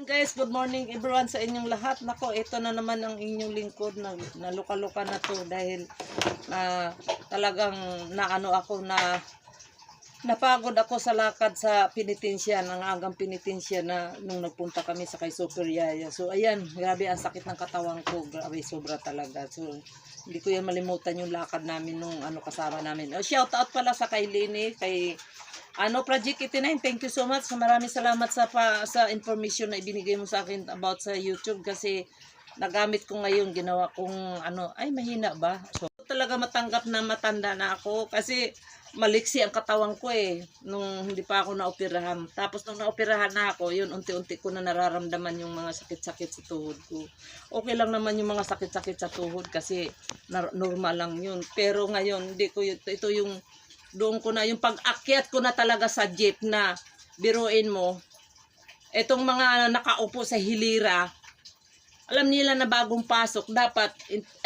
Ayun guys, good morning everyone sa inyong lahat. Nako, ito na naman ang inyong lingkod na luka-luka na to dahil talagang naano ako na napagod ako sa lakad sa penitensya, ng agang penitensya na nung nagpunta kami sa kay Super Yaya. So ayan, grabe ang sakit ng katawan ko, grabe sobra talaga. So hindi ko yan malimutan yung lakad namin nung kasama namin. Shout out pala sa kay Lini, kay Project 89, thank you so much. Maraming salamat sa information na ibinigay mo sa akin about sa YouTube kasi nagamit ko ngayon, ginawa kong ay mahina ba? So talaga matanggap na matanda na ako kasi maliksi ang katawan ko nung hindi pa ako naoperahan. Tapos nung naoperahan na ako, yun unti-unti ko na nararamdaman yung mga sakit-sakit sa tuhod ko. Okay lang naman yung mga sakit-sakit sa tuhod kasi normal lang yun. Pero ngayon, hindi ko ito yung doon ko na, yung pag-akyat ko na talaga sa jeep na biruin mo, etong mga nakaupo sa hilira, alam nila na bagong pasok, dapat,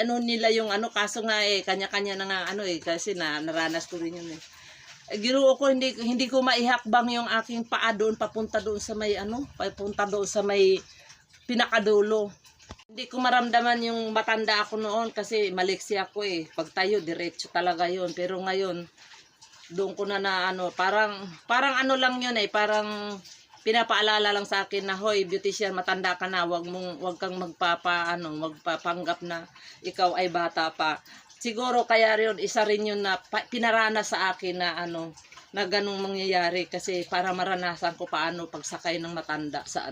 nila yung kaso nga kanya-kanya na nga kasi naranas ko rin yun Ginuo ko, hindi ko maihakbang yung aking paa doon, papunta doon sa may papunta doon sa may pinakadulo. Hindi ko maramdaman yung matanda ako noon kasi maliksi ako pag tayo, diretso talaga yun. Pero ngayon, doon ko na parang lang yun parang pinapaalala lang sa akin na hoy beautician, matanda ka na, wag kang magpapanggap na ikaw ay bata pa. Siguro kaya rin isa rin yun na pinarana sa akin na na ganung mangyayari kasi para maranasan ko paano pagsakay ng matanda sa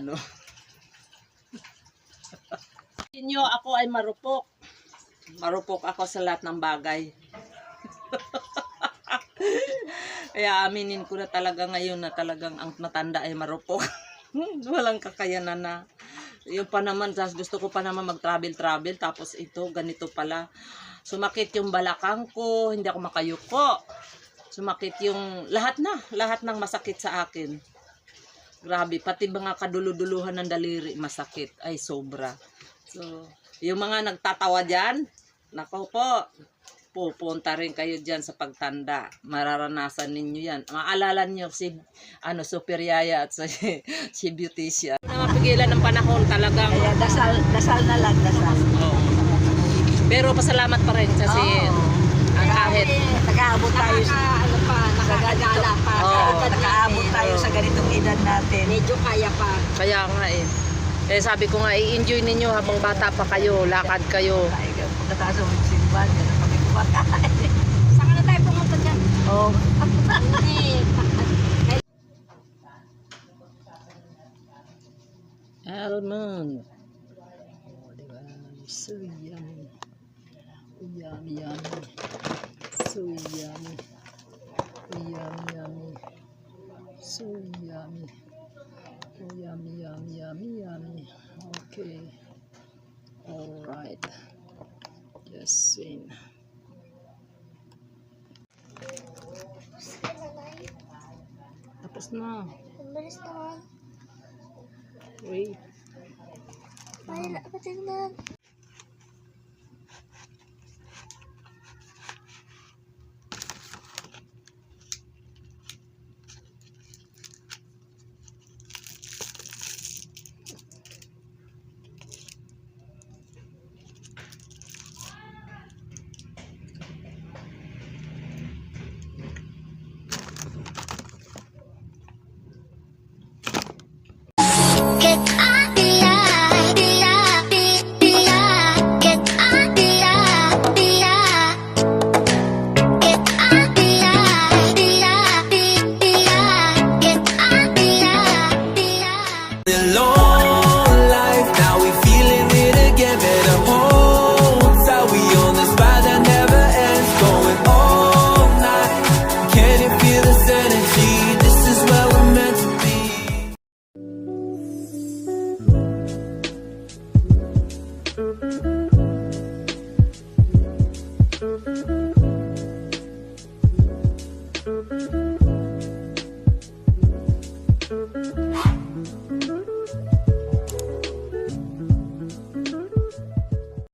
Inyo, ako ay marupok. Marupok ako sa lahat ng bagay. Kaya aminin ko na talaga ngayon na talagang ang matanda ay marupok. Walang kakayanan na. Yung pa naman, gusto ko pa naman mag-travel. Tapos ito, ganito pala. Sumakit yung balakang ko, hindi ako makayuko. Sumakit yung lahat ng masakit sa akin. Grabe, pati mga kaduluduluhan ng daliri masakit. Ay, sobra. So, yung mga nagtatawa dyan, nako po, pupunta rin kayo dyan sa pagtanda. Mararanasan ninyo yan. Maalala nyo si Super Yaya at si Beautician. Mapigilan ng panahon talagang. Kaya dasal na lang, dasal. Oh. Pero pasalamat pa rin kasi kahit nag-aabot tayo sa ganito. Nag-aabot tayo sa ganitong edad natin. Medyo kaya pa. Kaya nga sabi ko nga, i-enjoy ninyo habang bata pa kayo, lakad kayo. Pagkataas ng simban, ganun pag-ikumakain. Saan na tayo pumunta dyan? Oo. Almond. Oh, diba? So yummy. Yummy, yummy. So yummy. Yummy, yummy. So yummy. Oh, yummy, yummy, yummy, yummy. Okay. Alright. Just swing. Tapos na. Bilis naman. Wait. Ay, patingnan.